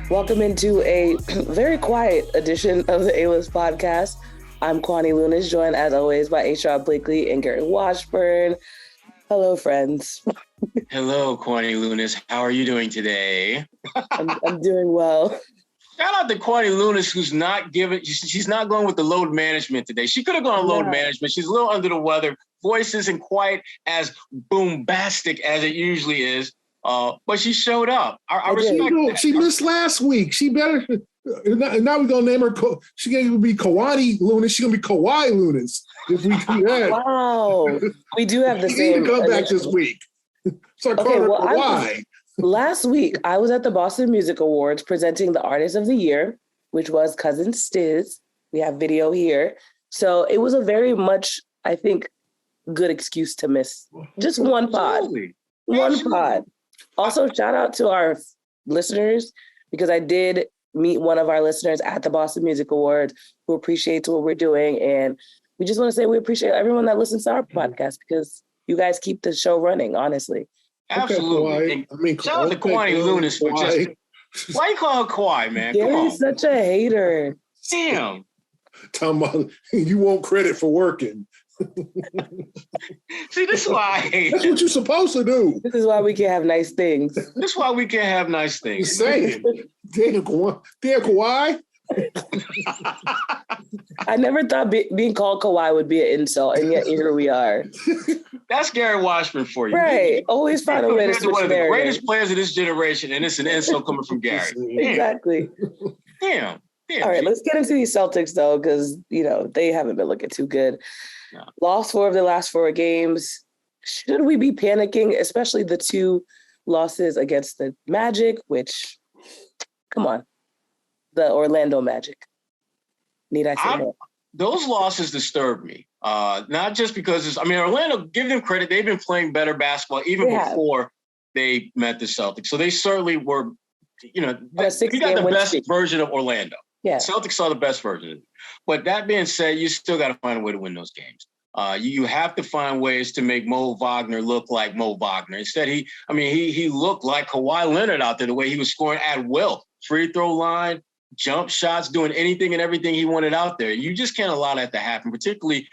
Welcome into a very quiet edition of the A-List podcast. I'm Kwani Lunis, joined as always by Sherrod Blakely and Gary Washburn. Hello, friends. Hello, Kwani Lunis. How are you doing today? I'm doing well. Shout out to Kwani Lunis, who's not giving. She's not going with the load management today. She could have gone load management. She's a little under the weather. Voice isn't quite as bombastic as it usually is. But she showed up. I respect that. She missed last week. She better. Now we're gonna name her. She ain't gonna be Kwani Lunis. She's gonna be Kawhi Lunis. If we do that. Wow, we do have the same. She come back this week. So calling her Kawhi. Last week, I was at the Boston Music Awards presenting the Artist of the Year, which was Cousin Stiz. We have video here, so it was a very much, I think, good excuse to miss just one pod. One pod. Also, shout out to our listeners, because I did meet one of our listeners at the Boston Music Awards who appreciates what we're doing. And we just want to say we appreciate everyone that listens to our podcast, because you guys keep the show running, honestly. Absolutely. Okay, shout out to Kwani Lunis for just... Why you call her Kawhi, man? Gary's such a hater. Damn. Talking about you want credit for working. See, this is why I hate That's what you're supposed to do. This is why we can have nice things. This is why we can't have nice things. Just saying. Damn Kawhi. I never thought being called Kawhi would be an insult, and yet here we are. That's Gary Washburn for you. Right. Always find a way to switch one of the narrative. greatest players of this generation, and it's an insult coming from Gary. Exactly. Damn. All right, let's get into these Celtics, though, because, they haven't been looking too good. No. Lost 4 of the last 4 games. Should we be panicking, especially the 2 losses against the Magic, which, come on, the Orlando Magic. Need I say more? Those losses disturb me. Not just because Orlando, give them credit. They've been playing better basketball even before they met the Celtics. So they certainly were, you got the best version of Orlando. Yeah. Celtics saw the best version of it. But that being said, you still got to find a way to win those games. You have to find ways to make Mo Wagner look like Mo Wagner. Instead, he looked like Kawhi Leonard out there, the way he was scoring at will. Free throw line, jump shots, doing anything and everything he wanted out there. You just can't allow that to happen, particularly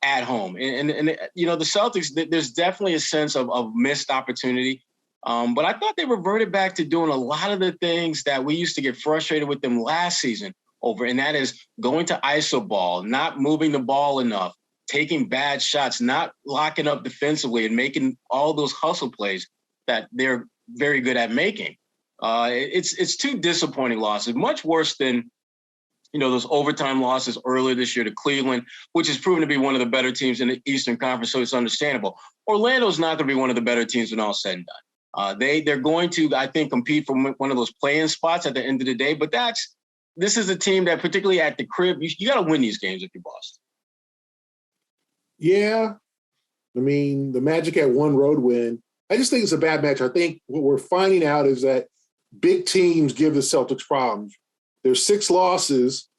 at home. And the Celtics, there's definitely a sense of missed opportunity. But I thought they reverted back to doing a lot of the things that we used to get frustrated with them last season over, and that is going to iso ball, not moving the ball enough, taking bad shots, not locking up defensively, and making all those hustle plays that they're very good at making. It's 2 disappointing losses, much worse than those overtime losses earlier this year to Cleveland, which has proven to be one of the better teams in the Eastern Conference, so it's understandable. Orlando's not going to be one of the better teams when all said and done. They're going to, I think, compete for one of those play-in spots at the end of the day. But this is a team that, particularly at the crib, you got to win these games if you're Boston. Yeah. The Magic had 1 road win. I just think it's a bad match. I think what we're finding out is that big teams give the Celtics problems. There's 6 losses,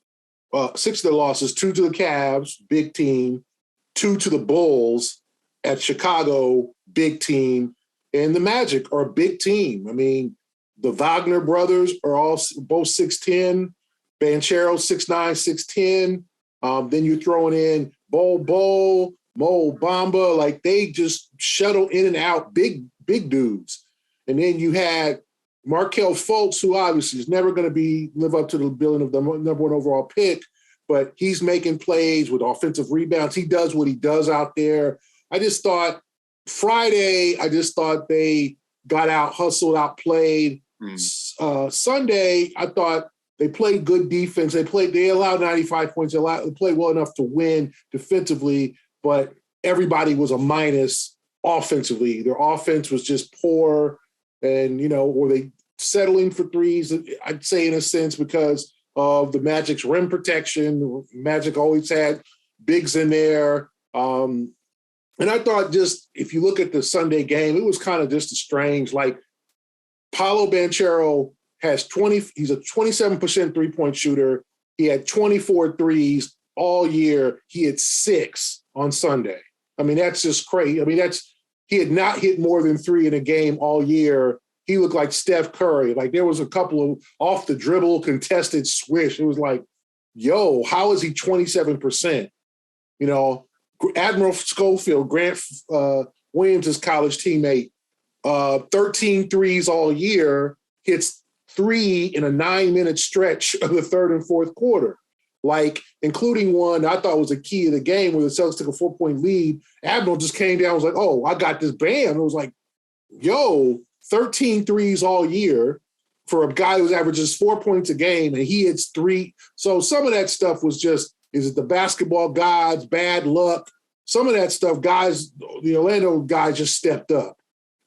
6 of their losses, 2 to the Cavs, big team, 2 to the Bulls at Chicago, big team. And the Magic are a big team. The Wagner brothers are both 6'10", Banchero 6'9", 6'10". Then you're throwing in Mo Bamba, like they just shuttle in and out, big dudes. And then you had Markelle Fultz, who obviously is never going to live up to the billing of the number 1 overall pick, but he's making plays with offensive rebounds. He does what he does out there. I just thought Friday, they got out, hustled, outplayed. Sunday, I thought they played good defense. They allowed 95 points. They played well enough to win defensively, but everybody was a minus offensively. Their offense was just poor. And, were they settling for threes? I'd say in a sense because of the Magic's rim protection. Magic always had bigs in there. And I thought just, if you look at the Sunday game, it was kind of just a strange, like Paolo Banchero has he's a 27% three-point shooter. He had 24 threes all year. He had 6 on Sunday. That's just crazy. He had not hit more than 3 in a game all year. he looked like Steph Curry. Like there was a couple of off the dribble contested swish. It was like, yo, how is he 27%? You know, Admiral Schofield, Grant Williams' college teammate, 13 threes all year, hits 3 in a 9-minute stretch of the third and fourth quarter. Like, including one I thought was a key of the game where the Celtics took a 4-point lead. Admiral just came down and was like, oh, I got this. Bam. It was like, yo, 13 threes all year for a guy who averages 4 points a game, and he hits 3. So some of that stuff was just, is it the basketball gods, bad luck? Some of that stuff, guys, the Orlando guys just stepped up.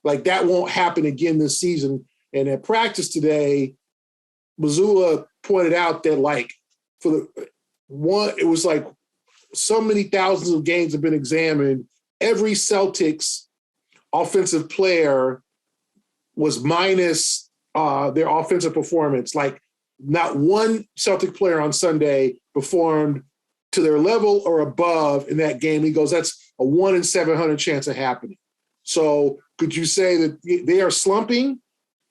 Like, that won't happen again this season. And at practice today, Mazzulla pointed out that, like, for the one, it was like so many thousands of games have been examined. Every Celtics offensive player was minus their offensive performance. Like, not one Celtic player on Sunday performed to their level or above in that game. He goes, that's a 1 in 700 chance of happening. So could you say that they are slumping?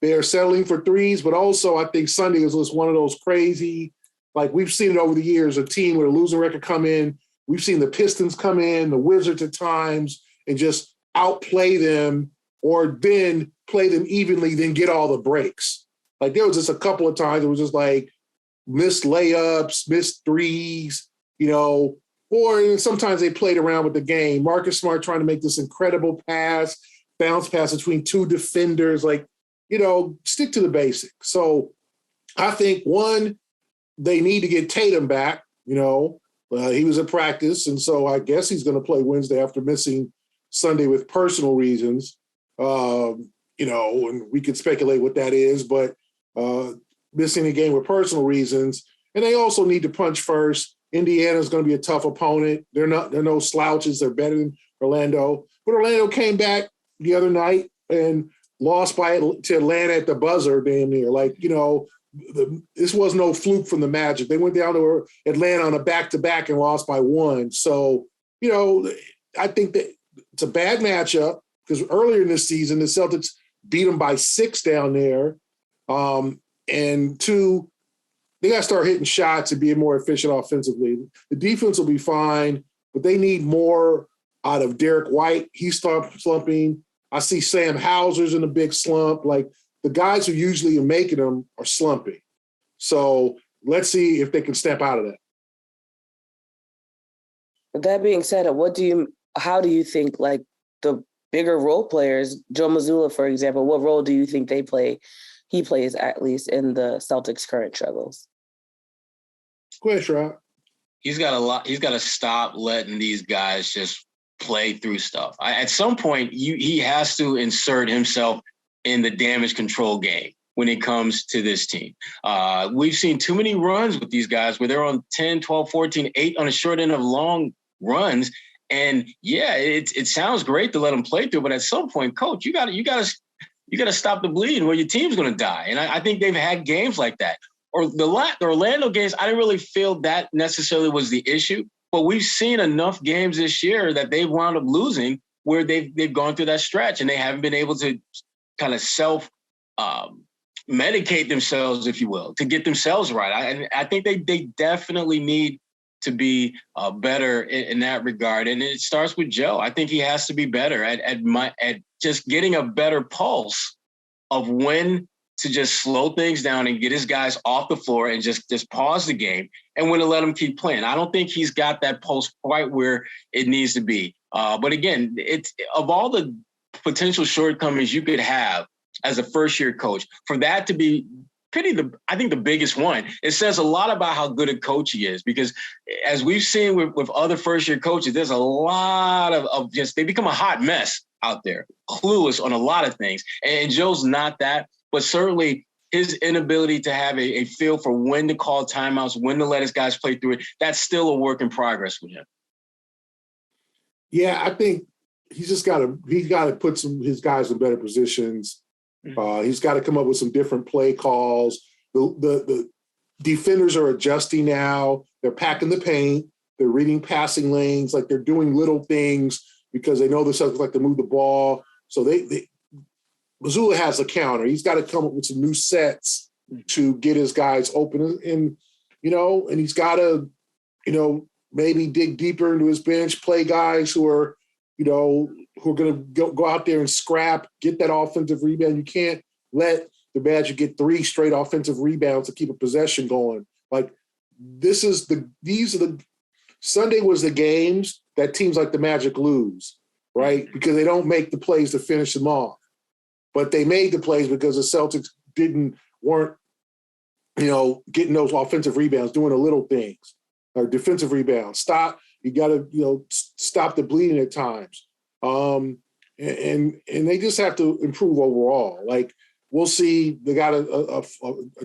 They are settling for threes, but also I think Sunday is just one of those crazy, like we've seen it over the years, a team with a losing record come in. We've seen the Pistons come in, the Wizards at times, and just outplay them or then play them evenly, then get all the breaks. Like there was just a couple of times it was just like missed layups, missed threes, you know, or sometimes they played around with the game. Marcus Smart trying to make this incredible pass, bounce pass between two defenders, like, you know, stick to the basics. So I think, one, they need to get Tatum back. You know, he was at practice, and so I guess he's going to play Wednesday after missing Sunday with personal reasons. You know, and we could speculate what that is, but missing the game with personal reasons. And they also need to punch first. Indiana's going to be a tough opponent. They're no slouches. They're better than Orlando. But Orlando came back the other night and lost to Atlanta at the buzzer, damn near. Like, you know, this was no fluke from the Magic. They went down to Atlanta on a back-to-back and lost by 1. So, you know, I think that it's a bad matchup because earlier in this season, the Celtics beat them by 6 down there. And 2, they got to start hitting shots and being more efficient offensively. The defense will be fine, but they need more out of Derek White. He's slumping. I see Sam Hauser's in a big slump. Like, the guys who usually are making them are slumping. So let's see if they can step out of that. That being said, how do you think, like, the bigger role players, Joe Mazzulla, for example, what role do you think he plays, at least, in the Celtics' current struggles? Go ahead, Sherrod. He's got to stop letting these guys just play through stuff. At some point, he has to insert himself in the damage control game when it comes to this team. We've seen too many runs with these guys where they're on 10, 12, 14, 8 on the short end of long runs. And yeah, it sounds great to let them play through, but at some point, coach, you got to stop the bleeding where your team's going to die. And I think they've had games like that. Or the Orlando games, I didn't really feel that necessarily was the issue, but we've seen enough games this year that they've wound up losing where they've gone through that stretch and they haven't been able to kind of medicate themselves, if you will, to get themselves right. I think they definitely need to be better in that regard. And it starts with Joe. I think he has to be better at just getting a better pulse of when to just slow things down and get his guys off the floor and just pause the game and when to let them keep playing. I don't think he's got that pulse quite where it needs to be. But again, it's of all the potential shortcomings you could have as a first-year coach, for that to be I think the biggest one, it says a lot about how good a coach he is, because as we've seen with other first-year coaches, there's a lot of just, they become a hot mess out there, clueless on a lot of things. And Joe's not that, but certainly his inability to have a feel for when to call timeouts, when to let his guys play through it, that's still a work in progress with him. Yeah, I think he's got to put his guys in better positions. He's got to come up with some different play calls. The defenders are adjusting now. They're packing the paint. They're reading passing lanes. Like, they're doing little things because they know the Celtics like to move the ball. So Mazzulla has a counter. He's got to come up with some new sets to get his guys open. And he's got to, maybe dig deeper into his bench, play guys who are going to go out there and scrap, get that offensive rebound. You can't let the Magic get 3 straight offensive rebounds to keep a possession going. Like Sunday was the games that teams like the Magic lose, right? Because they don't make the plays to finish them off. But they made the plays because the Celtics weren't getting those offensive rebounds, doing the little things, or defensive rebounds. You got to, stop the bleeding at times. And they just have to improve overall. Like, we'll see. They got a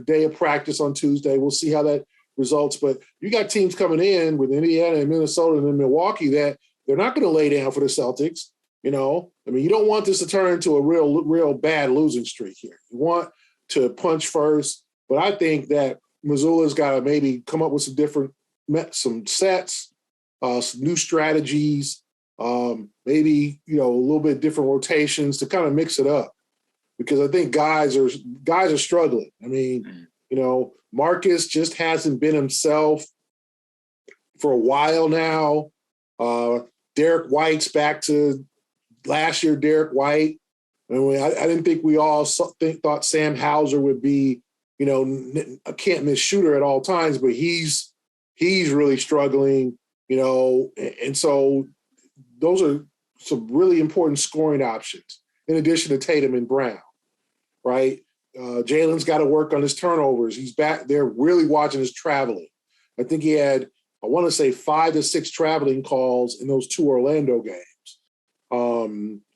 day of practice on Tuesday. We'll see how that results. But you got teams coming in with Indiana and Minnesota and then Milwaukee that they're not going to lay down for the Celtics. You don't want this to turn into a real bad losing streak here. You want to punch first. But I think that Mazzulla's got to maybe come up with some sets, some new strategies, maybe, a little bit different rotations to kind of mix it up. Because I think guys are struggling. I mean, Marcus just hasn't been himself for a while now. Derek White's back to last year, Derek White. I didn't think we all thought Sam Hauser would be, a can't-miss shooter at all times, but he's really struggling, and so those are some really important scoring options in addition to Tatum and Brown, right? Jaylen's got to work on his turnovers. He's back there really watching his traveling. I think he had, I want to say 5 to 6 traveling calls in those 2 Orlando games,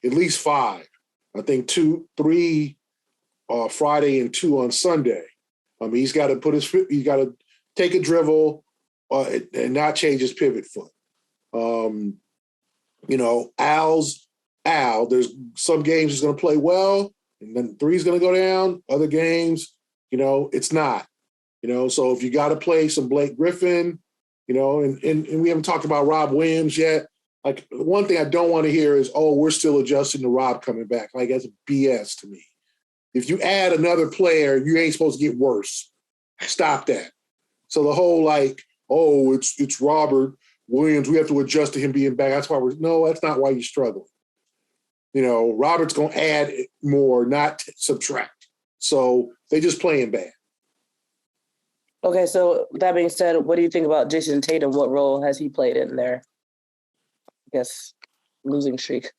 at least 5. I think 3 Friday and 2 on Sunday. He's got to take a dribble and not change his pivot foot. Al's Al. There's some games he's going to play well, and then 3's going to go down. Other games, it's not. So if you got to play some Blake Griffin, and we haven't talked about Rob Williams yet. Like, one thing I don't want to hear is, we're still adjusting to Rob coming back. Like, that's BS to me. If you add another player, you ain't supposed to get worse. Stop that. So the whole it's Robert Williams, we have to adjust to him being back. That's why that's not why you're struggling. Robert's going to add more, not subtract. So they just playing bad. Okay, so that being said, what do you think about Jayson Tatum? What role has he played in their, losing streak?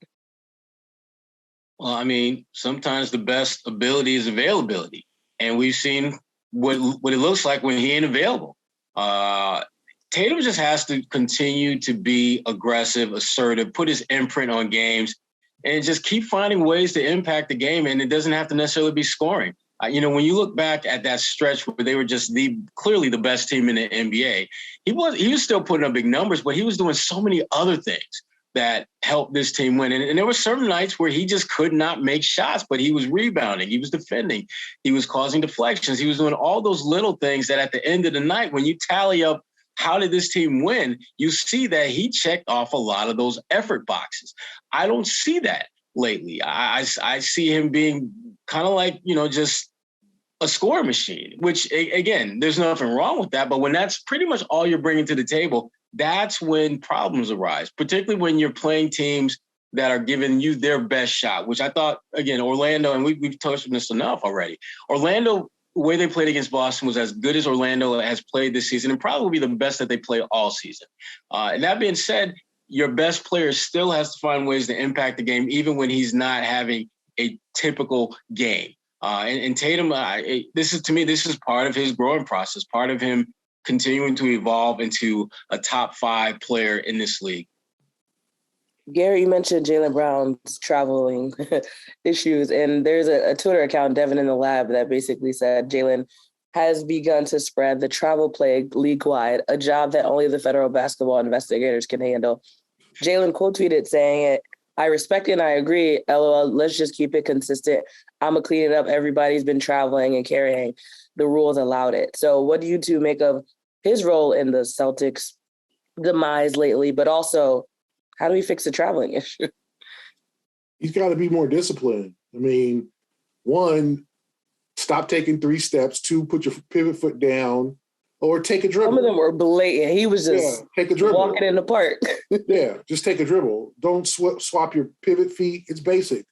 Well, sometimes the best ability is availability. And we've seen what it looks like when he ain't available. Tatum just has to continue to be aggressive, assertive, put his imprint on games, and just keep finding ways to impact the game. And it doesn't have to necessarily be scoring. When you look back at that stretch where they were just clearly the best team in the NBA, he was still putting up big numbers, but he was doing so many other things that helped this team win. And there were certain nights where he just could not make shots, but he was rebounding, he was defending, he was causing deflections, he was doing all those little things that at the end of the night, when you tally up how did this team win, you see that he checked off a lot of those effort boxes. I don't see that lately. I see him being kind of like, just a scoring machine, which, again, there's nothing wrong with that. But when that's pretty much all you're bringing to the table, that's when problems arise, particularly when you're playing teams that are giving you their best shot, which I thought, again, Orlando, and we've touched on this enough already. Orlando, the way they played against Boston was as good as Orlando has played this season, and probably will be the best that they play all season. And that being said, your best player still has to find ways to impact the game, even when he's not having a typical game. And Tatum, this is part of his growing process, part of him continuing to evolve into a top 5 player in this league. Gary, you mentioned Jaylen Brown's traveling issues, and there's a Twitter account, Devin in the Lab, that basically said Jaylen has begun to spread the travel plague league-wide, a job that only the federal basketball investigators can handle. Jaylen quote tweeted saying, "I respect it and I agree. LOL, let's just keep it consistent. I'm going to clean it up. Everybody's been traveling and carrying. The rules allowed it." So what do you two make of his role in the Celtics' demise lately, but also how do we fix the traveling issue? He's got to be more disciplined. one, stop taking 3 steps. 2, put your pivot foot down, or take a dribble. Some of them were blatant. He was just take a dribble. walking in the park. Yeah, just take a dribble. Don't swap your pivot feet. It's basic.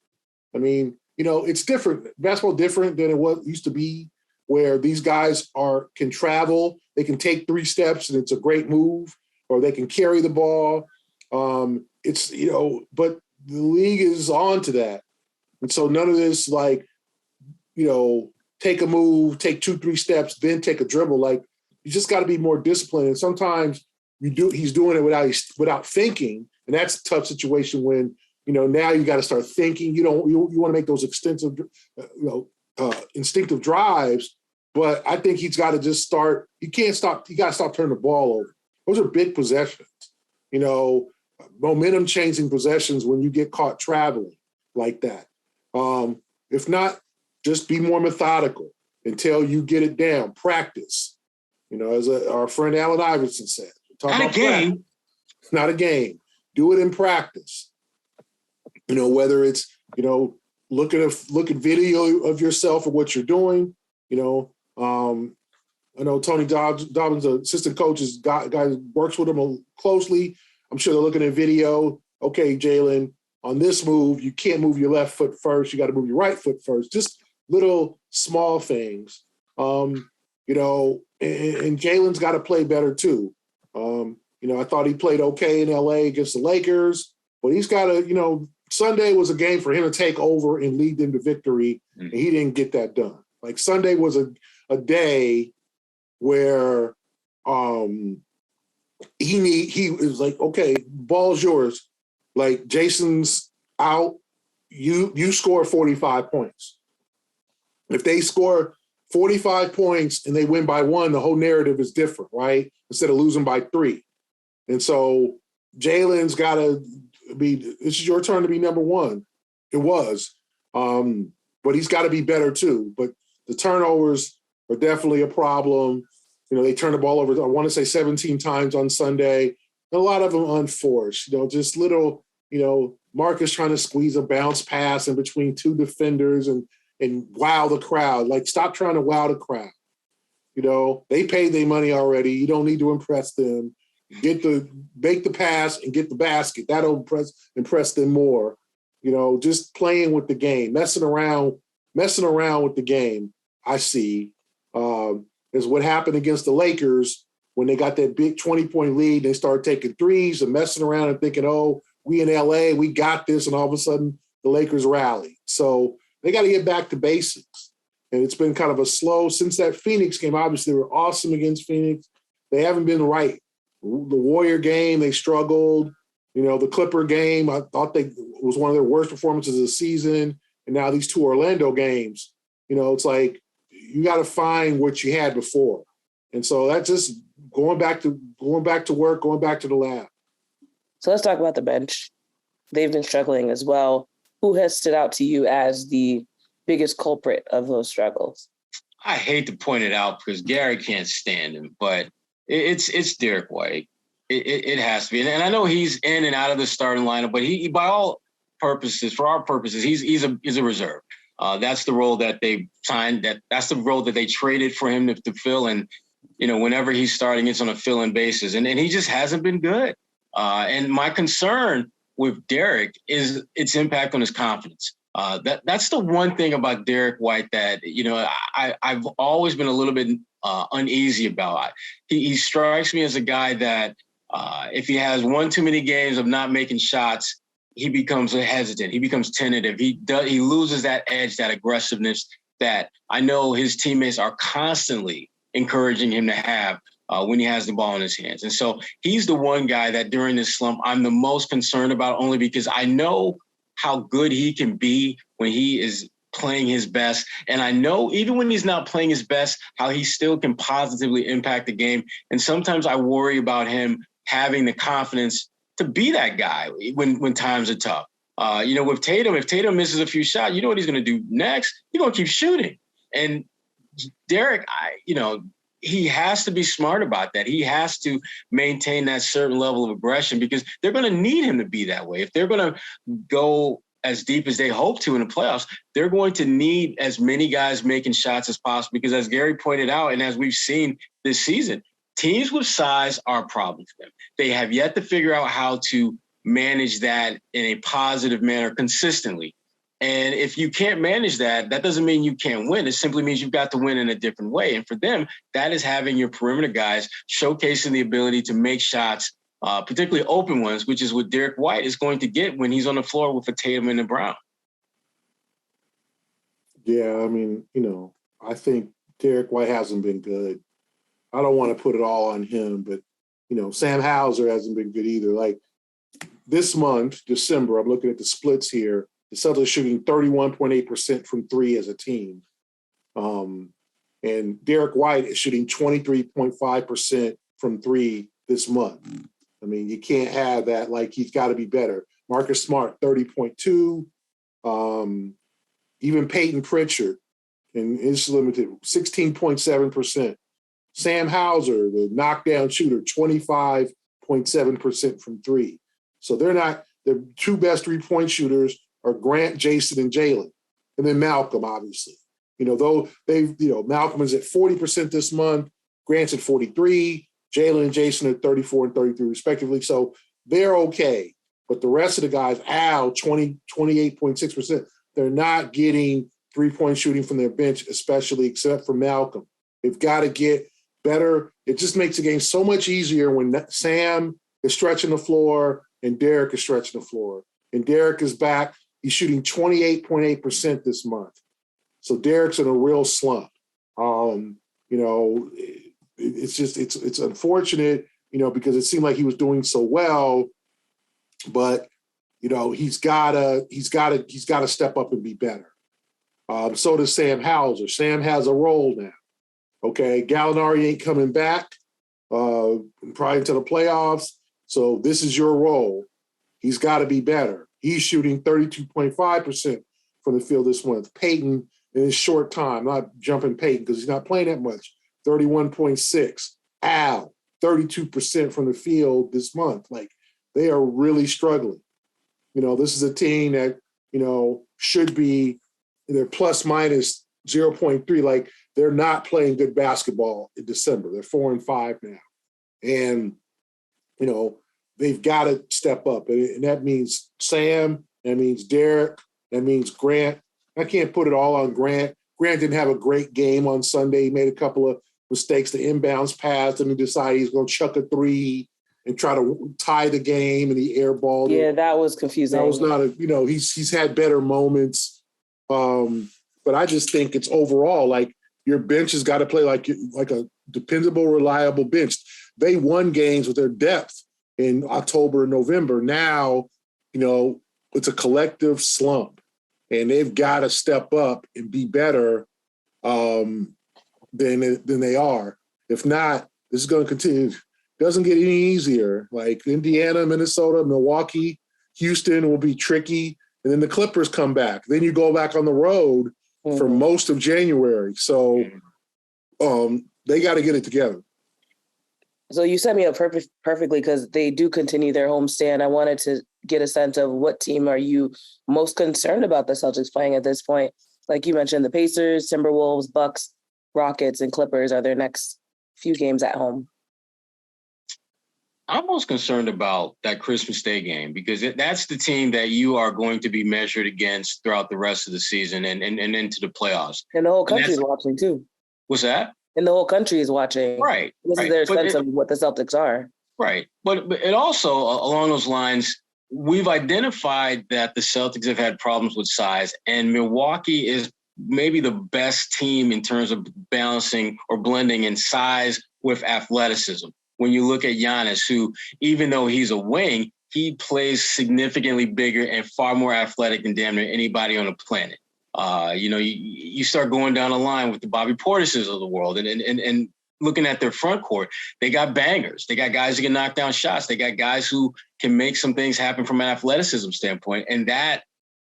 I mean, it's different. Basketball different than it used to be, where these guys can travel. They can take 3 steps and it's a great move, or they can carry the ball. But the league is on to that. And so none of this take a move, take 2-3 steps, then take a dribble. Like, you just got to be more disciplined. And sometimes he's doing it without thinking. And that's a tough situation when, now you got to start thinking. You want to make those extensive, instinctive drives. But I think he's got to just start. You can't stop. You got to stop turning the ball over. Those are big possessions. Momentum changing possessions when you get caught traveling like that. If not, just be more methodical until you get it down. Practice. As our friend Allen Iverson said. Not a game. It's not a game. Do it in practice. Whether it's, look at video of yourself and what you're doing. I know Tony Dobbins, the assistant coach, guy works with him closely. I'm sure they're looking at video. Okay, Jaylen, on this move, you can't move your left foot first. You got to move your right foot first. Just little small things. And Jaylen's got to play better too. I thought he played okay in LA against the Lakers, but he's got to, Sunday was a game for him to take over and lead them to victory, and he didn't get that done. Like, Sunday was a day where he was like, okay, ball's yours. Like, Jayson's out, you score 45 points. If they score 45 points and they win by 1, the whole narrative is different, right? Instead of losing by 3. And so Jaylen's got to this is your turn to be number 1. It was. But he's got to be better too. But the turnovers are definitely a problem. They turned the ball over, I want to say 17 times on Sunday. And a lot of them unforced, just little, Marcus trying to squeeze a bounce pass in between 2 defenders and wow the crowd. Like, stop trying to wow the crowd. They paid their money already. You don't need to impress them. Make the pass and get the basket. That'll impress them more. Just playing with the game, messing around with the game. I see is what happened against the Lakers when they got that big 20-point lead. They started taking threes and messing around and thinking, oh, we in LA, we got this. And all of a sudden the Lakers rallied. So they got to get back to basics. And it's been kind of a slow since that Phoenix game. Obviously, they were awesome against Phoenix. They haven't been right. The Warrior game, they struggled. The Clipper game, I thought it was one of their worst performances of the season. And now these 2 Orlando games, it's like you got to find what you had before. And so that's just going back to work, going back to the lab. So let's talk about the bench. They've been struggling as well. Who has stood out to you as the biggest culprit of those struggles? I hate to point it out because Gary can't stand him, but it's Derek White. It has to be. And I know he's in and out of the starting lineup, but he by all purposes, for our purposes, he's a reserve. That's the role that they signed. That's the role that they traded for him to fill. And, whenever he's starting, it's on a fill-in basis. And he just hasn't been good. And my concern with Derek is its impact on his confidence. That's the one thing about Derek White that, I've always been a little bit uneasy about. He strikes me as a guy that if he has one too many games of not making shots, he becomes hesitant. He becomes tentative. He loses that edge, that aggressiveness that I know his teammates are constantly encouraging him to have when he has the ball in his hands. And so he's the one guy that during this slump I'm the most concerned about, only because I know how good he can be when he is playing his best. And I know even when he's not playing his best, how he still can positively impact the game. And sometimes I worry about him having the confidence to be that guy when times are tough. With Tatum, if Tatum misses a few shots, you know what he's going to do next? He's going to keep shooting. And Derek, he has to be smart about that. He has to maintain that certain level of aggression because they're going to need him to be that way. If they're going to go as deep as they hope to in the playoffs, they're going to need as many guys making shots as possible because, as Gary pointed out, and as we've seen this season, teams with size are a problem for them. They have yet to figure out how to manage that in a positive manner consistently. And if you can't manage that, that doesn't mean you can't win. It simply means you've got to win in a different way. And for them, that is having your perimeter guys showcasing the ability to make shots, particularly open ones, which is what Derek White is going to get when he's on the floor with a Tatum and a Brown. Yeah, I mean, I think Derek White hasn't been good. I don't want to put it all on him, but, Sam Hauser hasn't been good either. Like this month, December, I'm looking at the splits here. The Celtics shooting 31.8% from three as a team. And Derek White is shooting 23.5% from three this month. I mean, you can't have that. Like, he's got to be better. Marcus Smart, 30.2. Even Peyton Pritchard, and it's limited, 16.7%. Sam Hauser, the knockdown shooter, 25.7% from three. So they're not – the two best three-point shooters are Grant, Jayson, and Jaylen. And then Malcolm, obviously. Though Malcolm is at 40% this month, Grant's at 43, Jaylen and Jayson at 34 and 33 respectively. So they're okay. But the rest of the guys, Al, 28.6%, they're not getting three-point shooting from their bench, especially except for Malcolm. They've got to get better. It just makes the game so much easier when Sam is stretching the floor and Derek is stretching the floor. And Derek is back. He's shooting 28.8% this month. So Derek's in a real slump. It's unfortunate, because it seemed like he was doing so well, but he's gotta step up and be better. So does Sam Hauser. Sam has a role now. Okay, Gallinari ain't coming back probably until the playoffs. So this is your role. He's got to be better. He's shooting 32.5% from the field this month. Peyton, in his short time, not jumping Peyton because he's not playing that much, 31.6. Al, 32% from the field this month. Like, they are really struggling. This is a team that, should be, they're plus minus 0.3. Like, they're not playing good basketball in December. They're 4-5 now. And, they've got to step up. And that means Sam, that means Derek, that means Grant. I can't put it all on Grant. Grant didn't have a great game on Sunday. He made a couple of mistakes. The inbounds pass, and he decided he's going to chuck a three and try to tie the game, and he airballed it. Yeah, that was confusing. That was not he's had better moments. But I just think it's overall, like, your bench has got to play like a dependable, reliable bench. They won games with their depth in October and November. Now, it's a collective slump. And they've got to step up and be better than they are. If not, this is going to continue. It doesn't get any easier. Like Indiana, Minnesota, Milwaukee, Houston will be tricky. And then the Clippers come back. Then you go back on the road for most of January. So they got to get it together. So you set me up perfectly because they do continue their homestand. I wanted to get a sense of what team are you most concerned about the Celtics playing at this point? Like you mentioned, the Pacers, Timberwolves, Bucks, Rockets, and Clippers are their next few games at home. I'm most concerned about that Christmas Day game because that's the team that you are going to be measured against throughout the rest of the season and into the playoffs. And the whole country is watching too. What's that? And the whole country is watching. Right. This is their sense of what the Celtics are. Right. But it also, along those lines, we've identified that the Celtics have had problems with size, and Milwaukee is maybe the best team in terms of balancing or blending in size with athleticism. When you look at Giannis, who, even though he's a wing, he plays significantly bigger and far more athletic than damn near anybody on the planet. You start going down the line with the Bobby Portises of the world and looking at their front court, they got bangers. They got guys who can knock down shots. They got guys who can make some things happen from an athleticism standpoint. And that,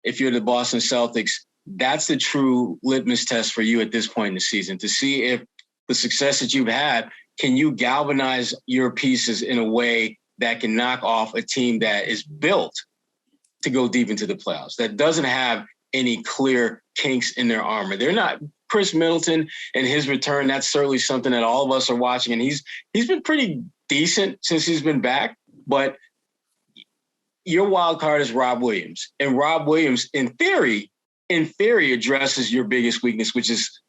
if you're the Boston Celtics, that's the true litmus test for you at this point in the season to see if the success that you've had, can you galvanize your pieces in a way that can knock off a team that is built to go deep into the playoffs, that doesn't have any clear kinks in their armor. They're not Chris Middleton and his return. That's certainly something that all of us are watching. And he's been pretty decent since he's been back. But your wild card is Rob Williams. And Rob Williams, in theory, addresses your biggest weakness, which is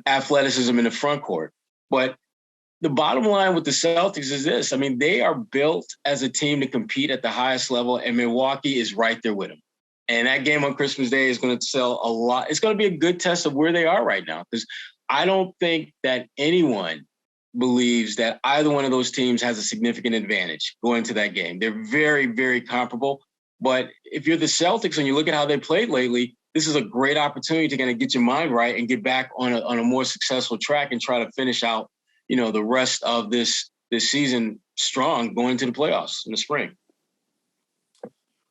athleticism in the front court. But the bottom line with the Celtics is this. I mean, they are built as a team to compete at the highest level, and Milwaukee is right there with them. And that game on Christmas Day is going to sell a lot. It's going to be a good test of where they are right now, because I don't think that anyone believes that either one of those teams has a significant advantage going to that game. They're very, very comparable. But if you're the Celtics and you look at how they played lately, this is a great opportunity to kind of get your mind right and get back on a more successful track and try to finish out, the rest of this season strong going to the playoffs in the spring.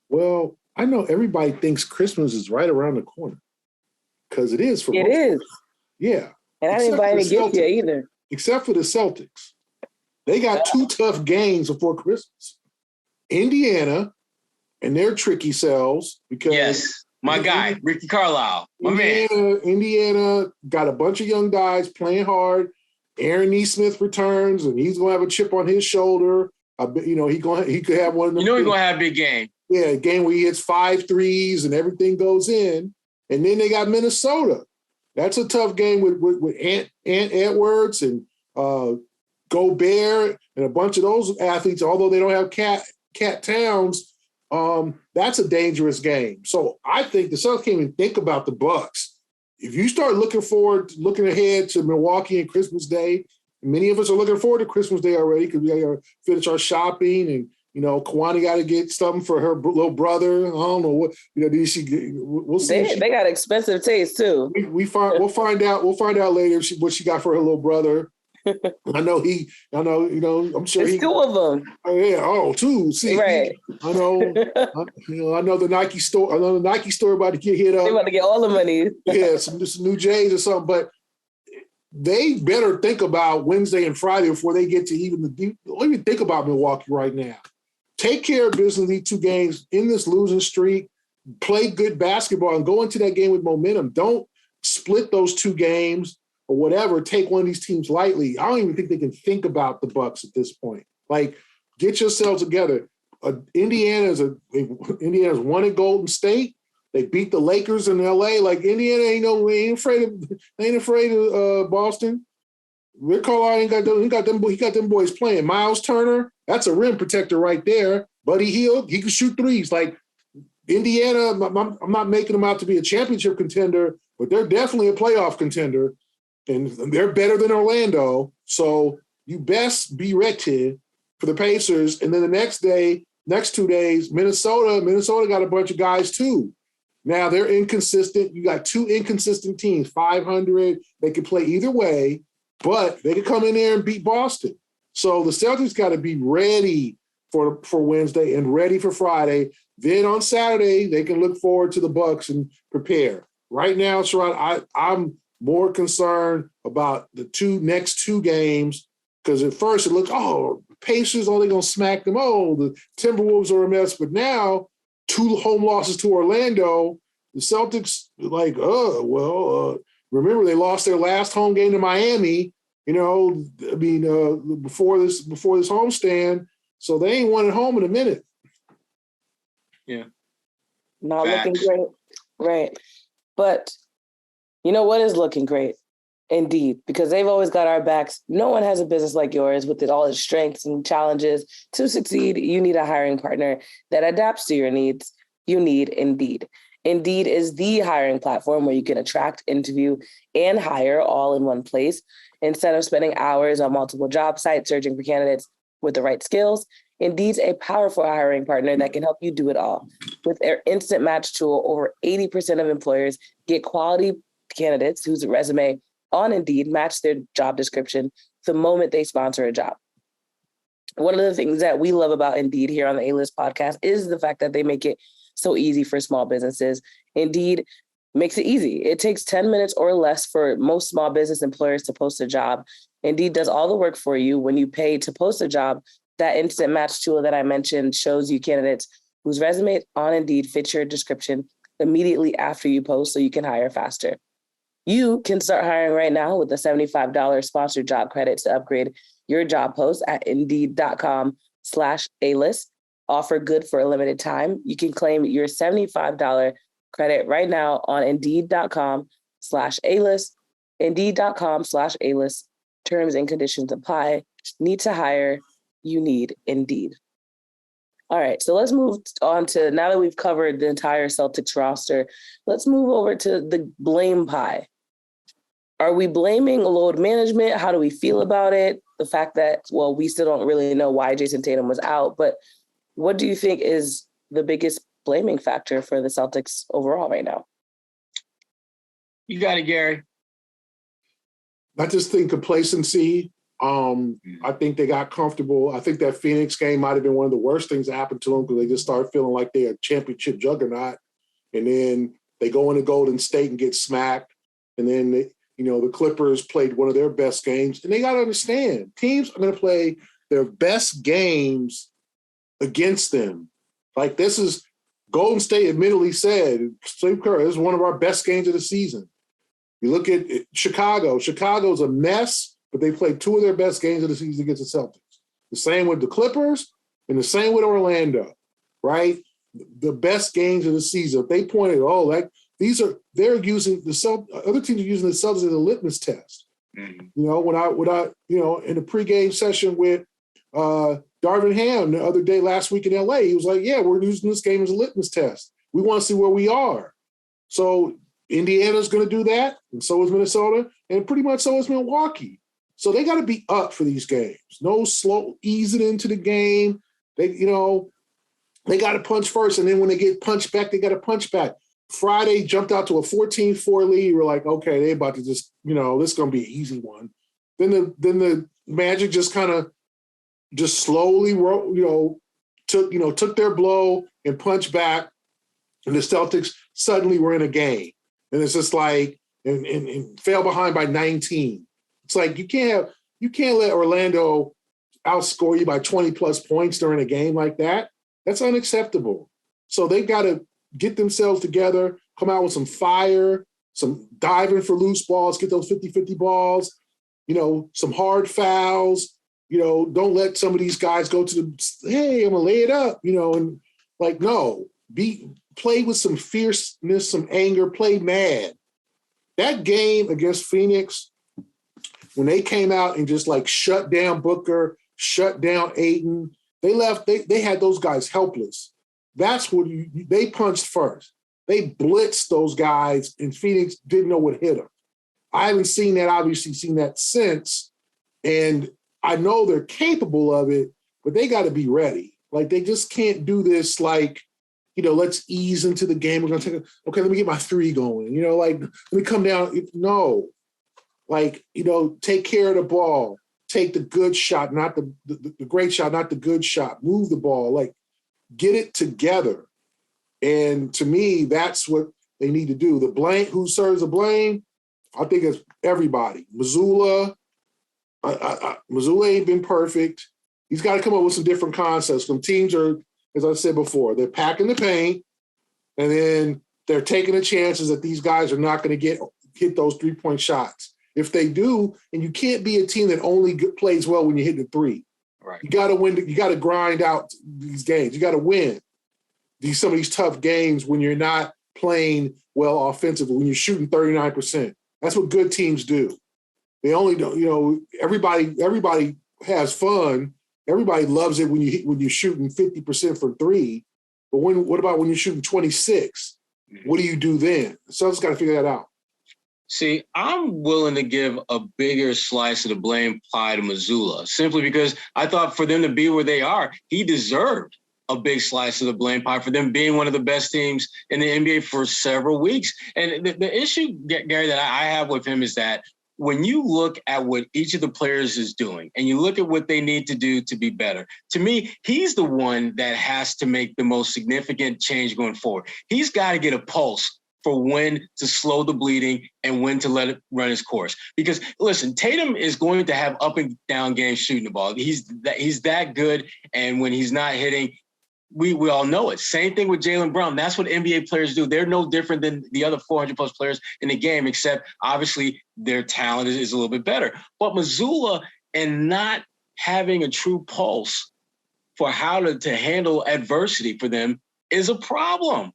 Well, I know everybody thinks Christmas is right around the corner, because it is for it most is. people. Yeah. And I didn't buy any gift yet either. Except for the Celtics. They got two tough games before Christmas. Indiana and their tricky selves, because yes, my guy, Ricky Carlisle, my man. Indiana got a bunch of young guys playing hard. Aaron Nesmith returns, and he's gonna have a chip on his shoulder. He could have one of them. He's gonna have a big game. Yeah, a game where he hits 5 threes and everything goes in. And then they got Minnesota. That's a tough game with Ant Edwards and Gobert and a bunch of those athletes, although they don't have Cat Towns. That's a dangerous game. So I think the Celtics can't even think about the Bucks. If you start looking ahead to Milwaukee and Christmas Day, many of us are looking forward to Christmas Day already because we got to finish our shopping, and Kwani got to get something for her little brother. I don't know what We'll see. They got expensive taste too. We'll find out. We'll find out later what she got for her little brother. I'm sure There's two of them. Oh yeah. Oh, two. See, right. I know. I know the Nike store. I know the Nike store about to get hit up. They're about to get all the money. Yeah, some new J's or something. But they better think about Wednesday and Friday before they get to even the deep. Let me think about Milwaukee right now. Take care of business these 2 games in this losing streak. Play good basketball and go into that game with momentum. Don't split those 2 games or whatever. Take one of these teams lightly. I don't even think they can think about the Bucks at this point. Like, get yourselves together. Indiana's won at Golden State. They beat the Lakers in LA. Like, Indiana ain't afraid of Boston. Rick Carlisle he got them boys playing. Miles Turner, that's a rim protector right there. Buddy Hield, he can shoot threes. Like, Indiana, I'm not making them out to be a championship contender, but they're definitely a playoff contender, and they're better than Orlando. So you best be ready for the Pacers. And then the next 2 days, Minnesota got a bunch of guys too. Now they're inconsistent. You got 2 inconsistent teams, 500. They can play either way, but they could come in there and beat Boston. So the Celtics got to be ready for Wednesday and ready for Friday. Then on Saturday, they can look forward to the Bucks and prepare. Right now, Sherrod, I'm more concerned about the next 2 games, because at first it looked, Pacers, they're going to smack them. The Timberwolves are a mess. But now, 2 home losses to Orlando, the Celtics remember they lost their last home game to Miami, before this homestand. So they ain't won at home in a minute. Yeah. Not looking great. Right. But you know what is looking great? Indeed, because they've always got our backs. No one has a business like yours with all its strengths and challenges. To succeed, you need a hiring partner that adapts to your needs. You need Indeed. Indeed is the hiring platform where you can attract, interview, and hire all in one place. Instead of spending hours on multiple job sites searching for candidates with the right skills, Indeed's a powerful hiring partner that can help you do it all. With their instant match tool, over 80% of employers get quality candidates whose resume on Indeed match their job description the moment they sponsor a job. One of the things that we love about Indeed here on the A-List podcast is the fact that they make it so easy for small businesses. Indeed makes it easy. It takes 10 minutes or less for most small business employers to post a job. Indeed does all the work for you. When you pay to post a job, that instant match tool that I mentioned shows you candidates whose resume on Indeed fits your description immediately after you post so you can hire faster. You can start hiring right now with a $75 sponsored job credit to upgrade your job post at Indeed.com/A-list. Offer good for a limited time. You can claim your $75 credit right now on Indeed.com/A-list. Indeed.com/A-list. Terms and conditions apply. Need to hire. You need Indeed. All right, so let's move on to, now that we've covered the entire Celtics roster, let's move over to the blame pie. Are we blaming load management? How do we feel about it? The fact that, well, we still don't really know why Jayson Tatum was out, but what do you think is the biggest blaming factor for the Celtics overall right now? You got it, Gary. I just think complacency. I think they got comfortable. I think that Phoenix game might have been one of the worst things that happened to them because they just started feeling like they're a championship juggernaut. And then they go into Golden State and get smacked. And then, the Clippers played one of their best games. And they got to understand, teams are going to play their best games against them. Like, this is Golden State admittedly said, Steve Kerr, this is one of our best games of the season. You look at Chicago. Chicago's a mess, but they played two of their best games of the season against the Celtics. The same with the Clippers and the same with Orlando, right? The best games of the season. They pointed, they're using other teams are using the Celtics as a litmus test. Mm-hmm. When I in the pregame session with Darvin Ham the other day last week in LA, he was like, yeah, we're using this game as a litmus test. We want to see where we are. So Indiana's going to do that, and so is Minnesota, and pretty much so is Milwaukee. So they got to be up for these games. No slow easing into the game. They got to punch first, and then when they get punched back, they got to punch back. Friday jumped out to a 14-4 lead. We're like, okay, they're about to just, this is going to be an easy one. Then the Magic just kind of just slowly, took their blow and punched back, and the Celtics suddenly were in a game. And it's just like, and fell behind by 19. It's like you can't let Orlando outscore you by 20+ points during a game like that. That's unacceptable. So they got to get themselves together, come out with some fire, some diving for loose balls, get those 50-50 balls, some hard fouls. Don't let some of these guys go to hey, I'm gonna lay it up, and like, no, play with some fierceness, some anger, play mad. That game against Phoenix, when they came out and just like shut down Booker, shut down Ayton, they had those guys helpless. That's what they punched first. They blitzed those guys, and Phoenix didn't know what hit them. I haven't seen that since, and I know they're capable of it, but they got to be ready. Like, they just can't do this like, let's ease into the game. We're going to let me get my three going. Let me come down. No. Like, take care of the ball. Take the good shot, not the great shot, not the good shot. Move the ball. Like, get it together. And to me, that's what they need to do. The blame, who serves the blame? I think it's everybody. Mazzulla. Mazzulla ain't been perfect. He's got to come up with some different concepts. Some teams are, as I said before, they're packing the paint, and then they're taking the chances that these guys are not going to hit those 3-point shots. If they do, and you can't be a team that only plays well when you hit the three. Right. You got to win. You got to grind out these games. You got to win some of these tough games when you're not playing well offensively, when you're shooting 39%. That's what good teams do. They only don't, everybody has fun. Everybody loves it when you're shooting 50% from three. But what about when you're shooting 26? What do you do then? So I just got to figure that out. See, I'm willing to give a bigger slice of the blame pie to Mazzulla, simply because I thought for them to be where they are, he deserved a big slice of the blame pie for them being one of the best teams in the NBA for several weeks. And the issue, Gary, that I have with him is that when you look at what each of the players is doing and you look at what they need to do to be better, to me, he's the one that has to make the most significant change going forward. He's got to get a pulse for when to slow the bleeding and when to let it run its course. Because, listen, Tatum is going to have up and down games shooting the ball. He's that good, and when he's not hitting, we all know it. Same thing with Jaylen Brown. That's what NBA players do. They're no different than the other 400-plus players in the game, except obviously their talent is a little bit better. But Mazzulla and not having a true pulse for how to handle adversity for them is a problem.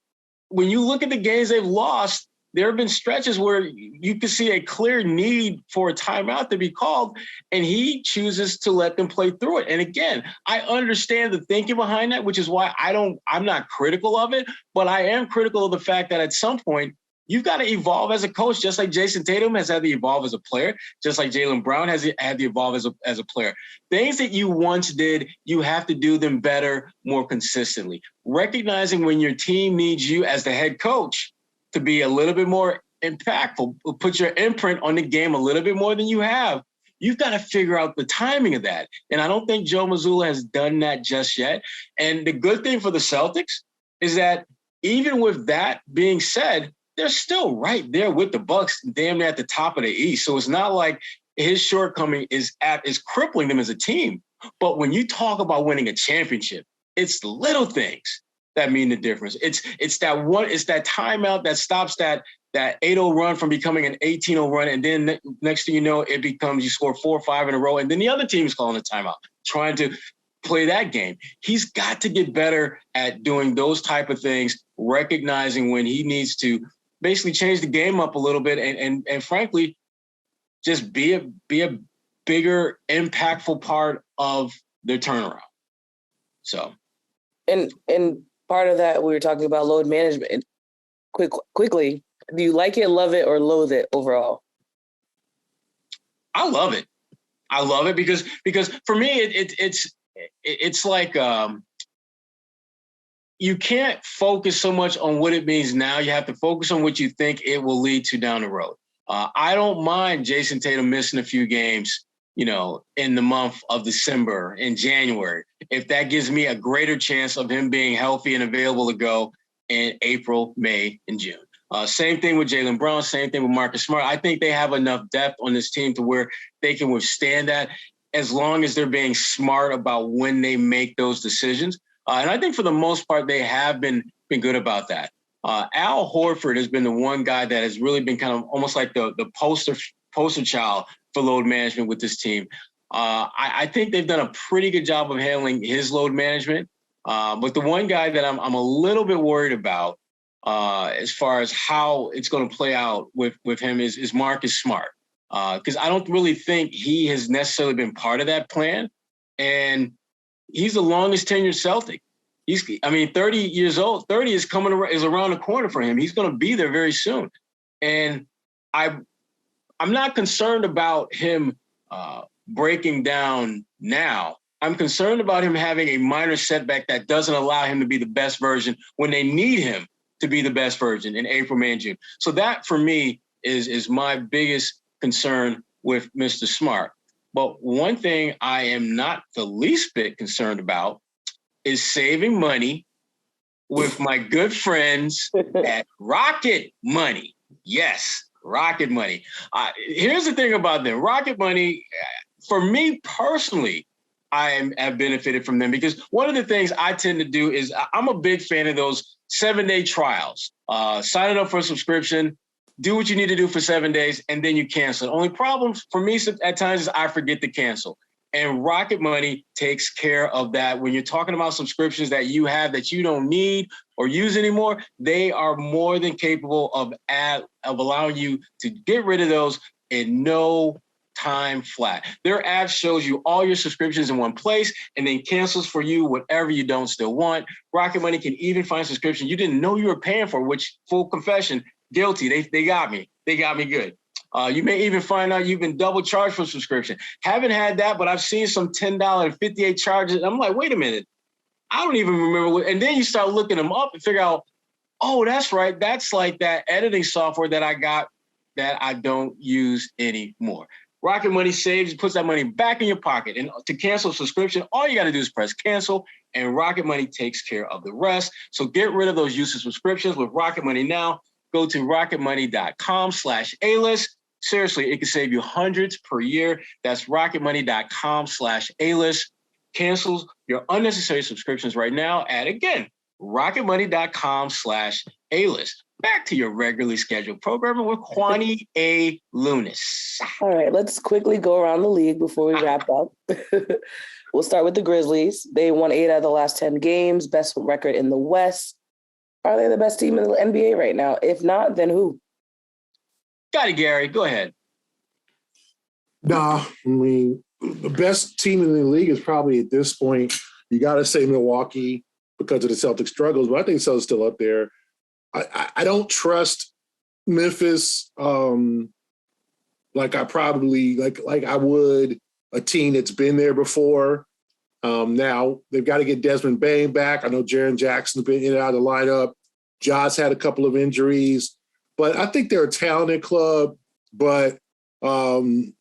When you look at the games they've lost, there have been stretches where you can see a clear need for a timeout to be called, and he chooses to let them play through it. And again, I understand the thinking behind that, which is why I'm not critical of it, but I am critical of the fact that at some point you've got to evolve as a coach, just like Jayson Tatum has had to evolve as a player, just like Jaylen Brown has had to evolve as a player. Things that you once did, you have to do them better, more consistently. Recognizing when your team needs you as the head coach to be a little bit more impactful, put your imprint on the game a little bit more than you have, you've got to figure out the timing of that. And I don't think Joe Mazzulla has done that just yet. And the good thing for the Celtics is that even with that being said, they're still right there with the Bucks, damn near at the top of the East. So it's not like his shortcoming is crippling them as a team. But when you talk about winning a championship, it's the little things that mean the difference. It's that timeout that stops that 8-0 run from becoming an 18-0 run. And then next thing you know, it becomes you score 4 or 5 in a row. And then the other team's calling a timeout, trying to play that game. He's got to get better at doing those type of things, recognizing when he needs to basically change the game up a little bit and frankly, just be a bigger, impactful part of their turnaround. So. And part of that, we were talking about load management. Quickly, do you like it, love it, or loathe it overall? I love it. I love it because for me, it's like you can't focus so much on what it means now. You have to focus on what you think it will lead to down the road. I don't mind Jayson Tatum missing a few games, in the month of December, in January, if that gives me a greater chance of him being healthy and available to go in April, May, and June. Same thing with Jaylen Brown, same thing with Marcus Smart. I think they have enough depth on this team to where they can withstand that as long as they're being smart about when they make those decisions. And I think for the most part, they have been good about that. Al Horford has been the one guy that has really been kind of almost like the poster child for load management with this team. I think they've done a pretty good job of handling his load management. But the one guy that I'm a little bit worried about as far as how it's going to play out with him is Marcus Smart. Because I don't really think he has necessarily been part of that plan. And he's the longest tenured Celtic. 30 years old. 30 is around the corner for him. He's going to be there very soon. And I'm not concerned about him breaking down now. I'm concerned about him having a minor setback that doesn't allow him to be the best version when they need him to be the best version in April, May, and June. So that, for me, is my biggest concern with Mr. Smart. But one thing I am not the least bit concerned about is saving money with my good friends at Rocket Money. Yes, Rocket Money. Here's the thing about them. Rocket Money, for me personally, I have benefited from them because one of the things I tend to do is I'm a big fan of those 7-day trials. Signing up for a subscription, do what you need to do for 7 days, and then you cancel. The only problem for me at times is I forget to cancel. And Rocket Money takes care of that. When you're talking about subscriptions that you have that you don't need or use anymore, they are more than capable of allowing you to get rid of those in no time flat. Their app shows you all your subscriptions in one place and then cancels for you whatever you don't still want. Rocket Money can even find subscriptions you didn't know you were paying for, which, full confession, guilty. They got me. They got me good. You may even find out you've been double charged for subscription. Haven't had that, but I've seen some $10.58 charges. I'm like, wait a minute. I don't even remember. And then you start looking them up and figure out, oh, that's right. That's like that editing software that I got that I don't use anymore. Rocket Money saves, puts that money back in your pocket. And to cancel a subscription, all you got to do is press cancel, and Rocket Money takes care of the rest. So get rid of those useless subscriptions with Rocket Money now. Go to rocketmoney.com/A-list. Seriously, it can save you hundreds per year. That's rocketmoney.com/A-list. Cancel your unnecessary subscriptions right now at, again, rocketmoney.com/A-list. Back to your regularly scheduled programming with Kwani A. Lunis. All right, let's quickly go around the league before we wrap up. We'll start with the Grizzlies. They won 8 out of the last 10 games, best record in the West. Are they the best team in the NBA right now? If not, then who? Got it, Gary. Go ahead. Nah, I mean, the best team in the league is probably at this point, you got to say Milwaukee because of the Celtics struggles, but I think Celtics still up there. I don't trust Memphis like I probably like I would a team that's been there before. Now they've got to get Desmond Bane back. I know Jaren Jackson's been in and out of the lineup. Josh had a couple of injuries, but I think they're a talented club. But they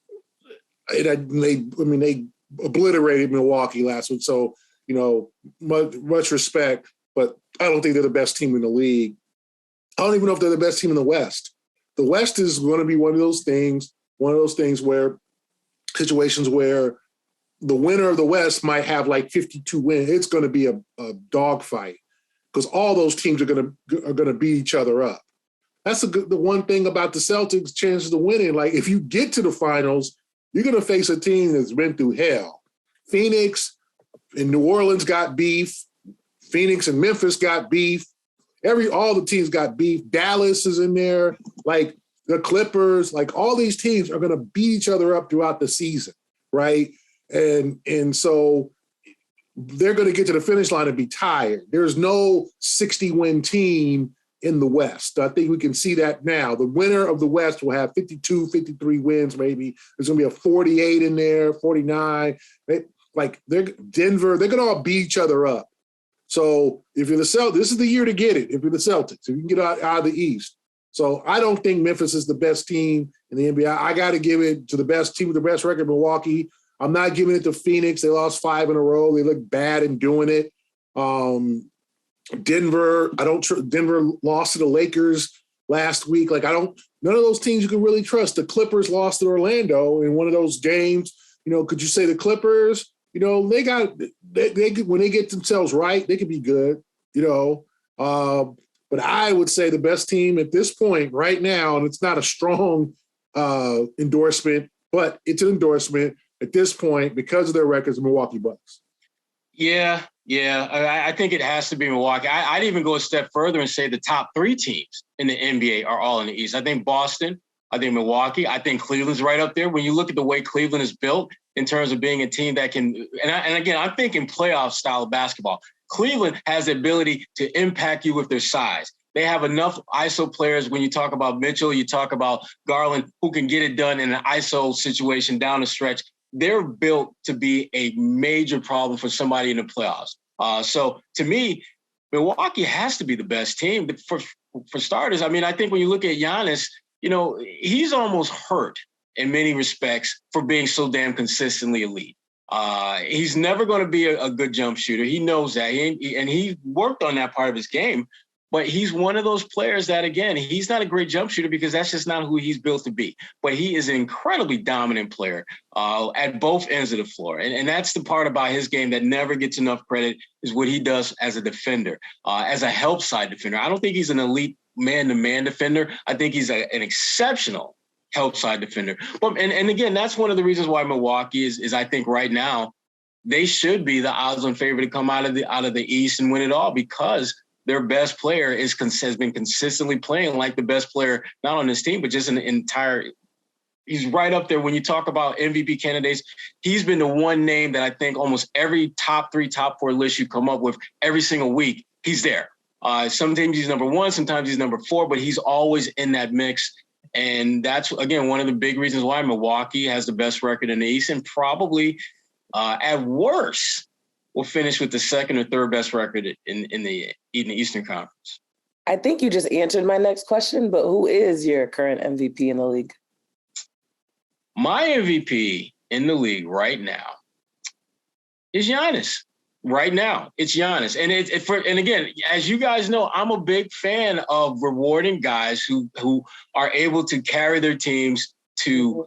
obliterated Milwaukee last week, so much respect. But I don't think they're the best team in the league. I don't even know if they're the best team in the West. The West is going to be one of those things where situations where the winner of the West might have like 52 wins. It's going to be a dogfight because all those teams are going to beat each other up. That's the one thing about the Celtics' chances of winning. Like if you get to the finals, you're going to face a team that's been through hell. Phoenix and New Orleans got beef. Phoenix and Memphis got beef. All the teams got beef. Dallas is in there. Like the Clippers, like all these teams are going to beat each other up throughout the season, right? And so they're going to get to the finish line and be tired. There's no 60-win team in the West. I think we can see that now. The winner of the West will have 52, 53 wins maybe. There's going to be a 48 in there, 49. Denver, they're going to all beat each other up. So if you're the Celtics, this is the year to get it. If you're the Celtics, if you can get out of the East. So I don't think Memphis is the best team in the NBA. I got to give it to the best team with the best record, Milwaukee. I'm not giving it to Phoenix. They lost 5 in a row. They look bad in doing it. Denver, Denver lost to the Lakers last week. None of those teams you can really trust. The Clippers lost to Orlando in one of those games. Could you say the Clippers? When they get themselves right, they can be good, but I would say the best team at this point right now, and it's not a strong endorsement, but it's an endorsement at this point because of their records, Milwaukee Bucks. Yeah. I think it has to be Milwaukee. I'd even go a step further and say the top 3 teams in the NBA are all in the East. I think Boston, I think Milwaukee, I think Cleveland's right up there. When you look at the way Cleveland is built in terms of being a team that can, and again, I'm thinking playoff style of basketball. Cleveland has the ability to impact you with their size. They have enough ISO players. When you talk about Mitchell, you talk about Garland, who can get it done in an ISO situation down the stretch. They're built to be a major problem for somebody in the playoffs. So to me, Milwaukee has to be the best team. But for starters, I mean, I think when you look at Giannis, he's almost hurt in many respects for being so damn consistently elite. He's never going to be a good jump shooter. He knows that. And he worked on that part of his game. But he's one of those players that, again, he's not a great jump shooter because that's just not who he's built to be. But he is an incredibly dominant player at both ends of the floor. And that's the part about his game that never gets enough credit is what he does as a defender, as a help side defender. I don't think he's an elite man-to-man defender. I think he's an exceptional help side defender. But and again, that's one of the reasons why Milwaukee is I think right now they should be the odds-on favorite to come out of the East and win it all because their best player has been consistently playing like the best player, not on this team, but just an entire – he's right up there. When you talk about MVP candidates, he's been the one name that I think almost every top 3, top 4 list you come up with every single week, he's there. Sometimes he's number 1, sometimes he's number 4, but he's always in that mix. And that's, again, one of the big reasons why Milwaukee has the best record in the East and probably at worst will finish with the 2nd or 3rd best record in the Eastern Conference. I think you just answered my next question, but who is your current MVP in the league? My MVP in the league right now is Giannis. Right now, it's Giannis. And again, as you guys know, I'm a big fan of rewarding guys who are able to carry their teams to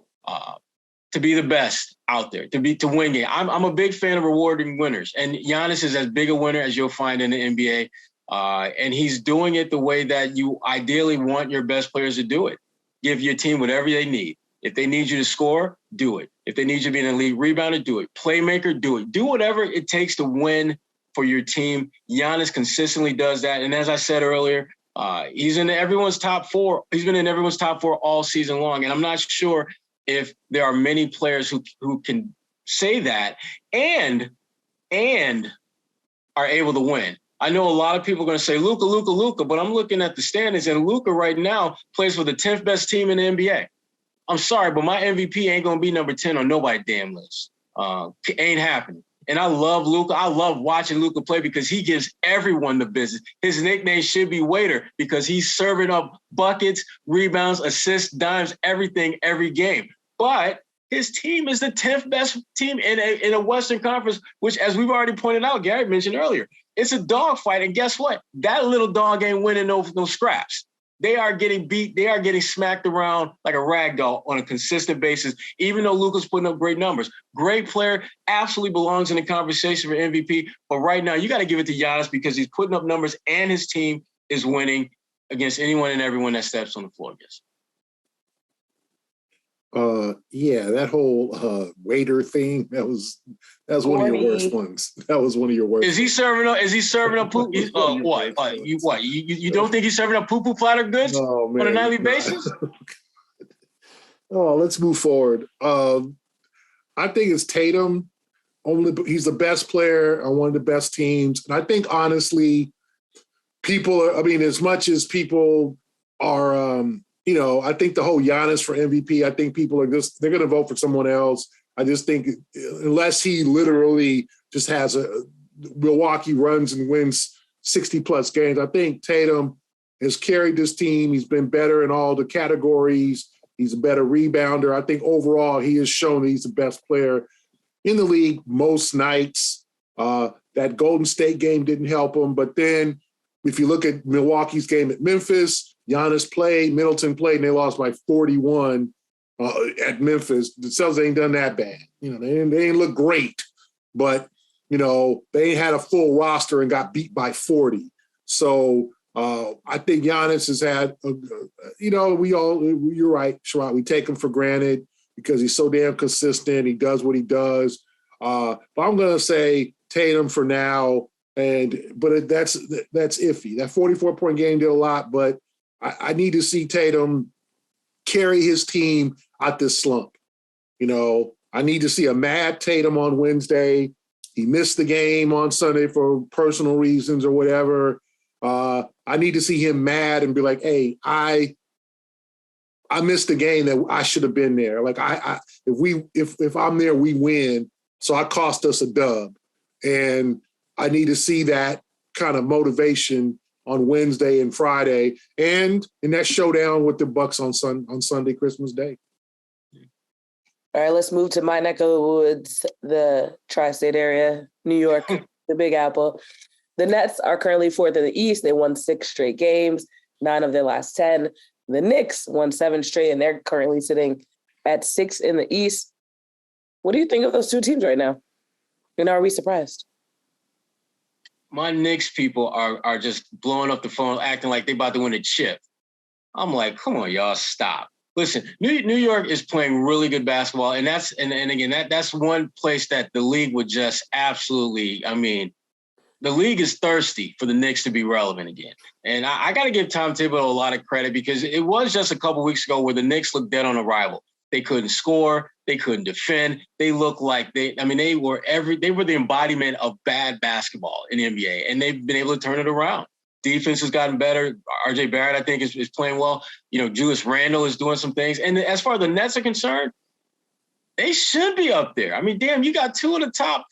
to be the best out there, to win game. I'm a big fan of rewarding winners, and Giannis is as big a winner as you'll find in the NBA, and he's doing it the way that you ideally want your best players to do it. Give your team whatever they need. If they need you to score, do it. If they need you to be an elite rebounder, do it. Playmaker, do it. Do whatever it takes to win for your team. Giannis consistently does that, and as I said earlier, he's in everyone's top 4. He's been in everyone's top 4 all season long, and I'm not sure if there are many players who can say that and are able to win. I know a lot of people are going to say Luka, but I'm looking at the standings, and Luka right now plays for the 10th best team in the NBA. I'm sorry, but my MVP ain't going to be number 10 on nobody's damn list. Ain't happening. And I love Luka. I love watching Luka play because he gives everyone the business. His nickname should be Waiter because he's serving up buckets, rebounds, assists, dimes, everything, every game. But his team is the 10th best team in a Western Conference, which, as we've already pointed out, Gary mentioned earlier, it's a dogfight. And guess what? That little dog ain't winning no scraps. They are getting beat. They are getting smacked around like a rag doll on a consistent basis, even though Luka's putting up great numbers. Great player, absolutely belongs in the conversation for MVP. But right now, you got to give it to Giannis because he's putting up numbers and his team is winning against anyone and everyone that steps on the floor against. Yeah, that whole waiter thing, that was one of your worst ones. That was one of your worst. Is he serving up poop? What? You don't think he's serving up poo-poo platter goods on a nightly basis? Oh, let's move forward. I think it's Tatum. He's the best player on one of the best teams. And I think, honestly, as much as people are, I think the whole Giannis for MVP, I think people are they're going to vote for someone else. I just think unless he literally just has Milwaukee runs and wins 60-plus games, I think Tatum has carried this team. He's been better in all the categories. He's a better rebounder. I think overall he has shown that he's the best player in the league most nights. That Golden State game didn't help him. But then if you look at Milwaukee's game at Memphis, Giannis played, Middleton played, and they lost by 41 at Memphis. The Celtics ain't done that bad. They ain't look great, but, they ain't had a full roster and got beat by 40. So I think Giannis has had, you're right, Sherrod, we take him for granted because he's so damn consistent. He does what he does. But I'm going to say Tatum for now, but that's iffy. That 44-point game did a lot, but I need to see Tatum carry his team out this slump. I need to see a mad Tatum on Wednesday. He missed the game on Sunday for personal reasons or whatever. I need to see him mad and be like, hey, I missed the game that I should have been there. Like if I'm there, we win. So it cost us a dub. And I need to see that kind of motivation on Wednesday and Friday, and in that showdown with the Bucks on Sunday, Christmas Day. All right, let's move to my neck of the woods, the tri-state area, New York, the Big Apple. The Nets are currently 4th in the East. They won 6 straight games, 9 of their last 10. The Knicks won 7 straight, and they're currently sitting at 6th in the East. What do you think of those two teams right now? And are we surprised? My Knicks people are just blowing up the phone, acting like they about to win a chip. I'm like, come on, y'all, stop. Listen, New York is playing really good basketball, and that's one place that the league would just absolutely. I mean, the league is thirsty for the Knicks to be relevant again, and I got to give Tom Thibodeau a lot of credit because it was just a couple weeks ago where the Knicks looked dead on arrival. They couldn't score. They couldn't defend. They looked like they were the embodiment of bad basketball in the NBA, and they've been able to turn it around. Defense has gotten better. RJ Barrett, I think, is playing well. Julius Randle is doing some things. And as far as the Nets are concerned, they should be up there. I mean, damn, you got 2 of the top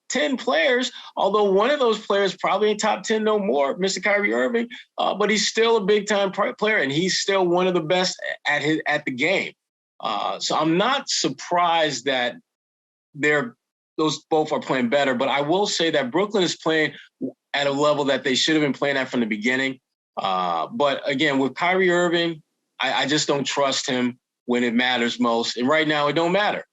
10 players, although one of those players probably in top 10 no more, Mr. Kyrie Irving, but he's still a big-time player, and he's still one of the best at the game. So I'm not surprised that those both are playing better, but I will say that Brooklyn is playing at a level that they should have been playing at from the beginning. But again, with Kyrie Irving, I just don't trust him when it matters most. And right now it don't matter.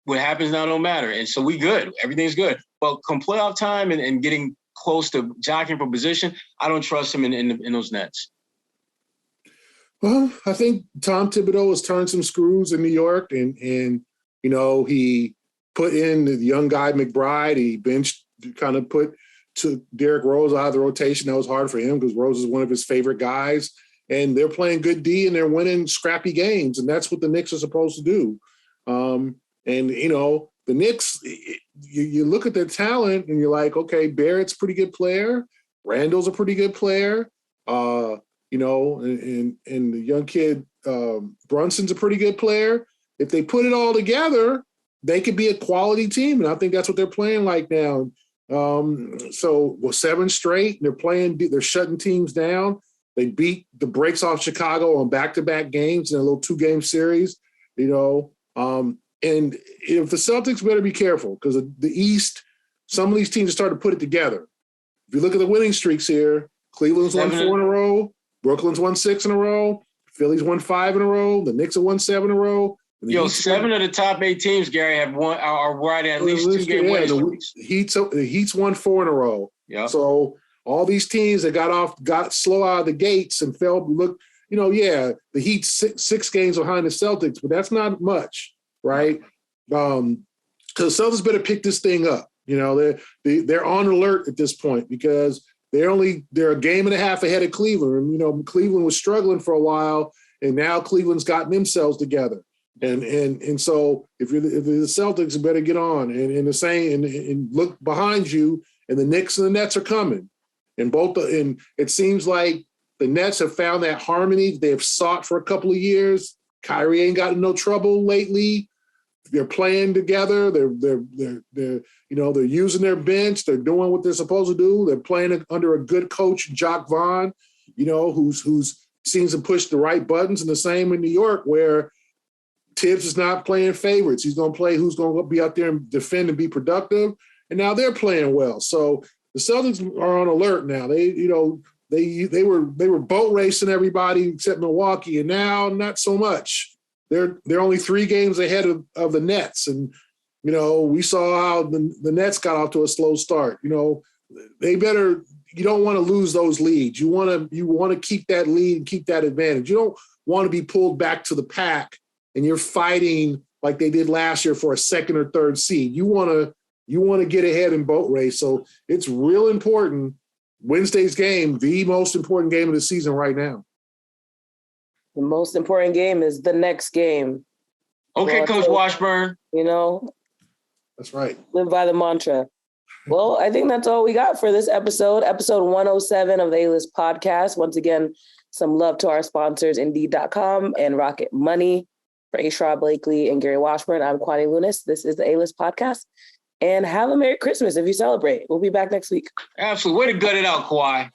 what happens now don't matter. And so we good. Everything's good. But come playoff time and getting close to jockeying for position, I don't trust him in those Nets. Well, I think Tom Thibodeau has turned some screws in New York, and he put in the young guy McBride. He benched, kind of put to Derrick Rose out of the rotation. That was hard for him because Rose is one of his favorite guys. And they're playing good D and they're winning scrappy games, and that's what the Knicks are supposed to do. The Knicks, you look at their talent and you're like, okay, Barrett's a pretty good player. Randall's a pretty good player. And the young kid Brunson's a pretty good player. If they put it all together, they could be a quality team, and I think that's what they're playing like now. 7 straight. They're shutting teams down. They beat the brakes off Chicago on back-to-back games in a little 2-game series. And if the Celtics better be careful because the East, some of these teams are starting to put it together. If you look at the winning streaks here, Cleveland's won 4 in a row. Brooklyn's won 6 in a row. Philly's won 5 in a row. The Knicks have won 7 in a row. 7 of the top 8 teams, Gary, have won are right at least 2-game winning streaks. The Heat's won 4 in a row. Yeah. So all these teams that got slow out of the gates and the Heat 6 games behind the Celtics, but that's not much, right? Because the Celtics better pick this thing up. They're on alert at this point because they're a game and a half ahead of Cleveland. And, Cleveland was struggling for a while, and now Cleveland's gotten themselves together. And so if the Celtics, you better get on and look behind you, and the Knicks and the Nets are coming. And it seems like the Nets have found that harmony they have sought for a couple of years. Kyrie ain't gotten no trouble lately. They're playing together. They're using their bench. They're doing what they're supposed to do. They're playing under a good coach, Jacques Vaughn, who's seems to push the right buttons. And the same in New York, where Tibbs is not playing favorites. He's going to play who's going to be out there and defend and be productive. And now they're playing well. So the Celtics are on alert now. They were boat racing everybody except Milwaukee, and now not so much. They're only 3 games ahead of the Nets, and we saw how the Nets got off to a slow start. They better. You don't want to lose those leads. You want to keep that lead and keep that advantage. You don't want to be pulled back to the pack and you're fighting like they did last year for a 2nd or 3rd seed. You want to get ahead in boat race. So it's real important. Wednesday's game, the most important game of the season right now. The most important game is the next game. Okay, Coach Washburn. That's right. Live by the mantra. Well, I think that's all we got for this episode 107 of the A-List podcast. Once again, some love to our sponsors, Indeed.com and Rocket Money. For Sherrod Blakely and Gary Washburn, I'm Kwani Lunis. This is the A-List podcast. And have a Merry Christmas if you celebrate. We'll be back next week. Absolutely. Way to gut it out, Kawhi.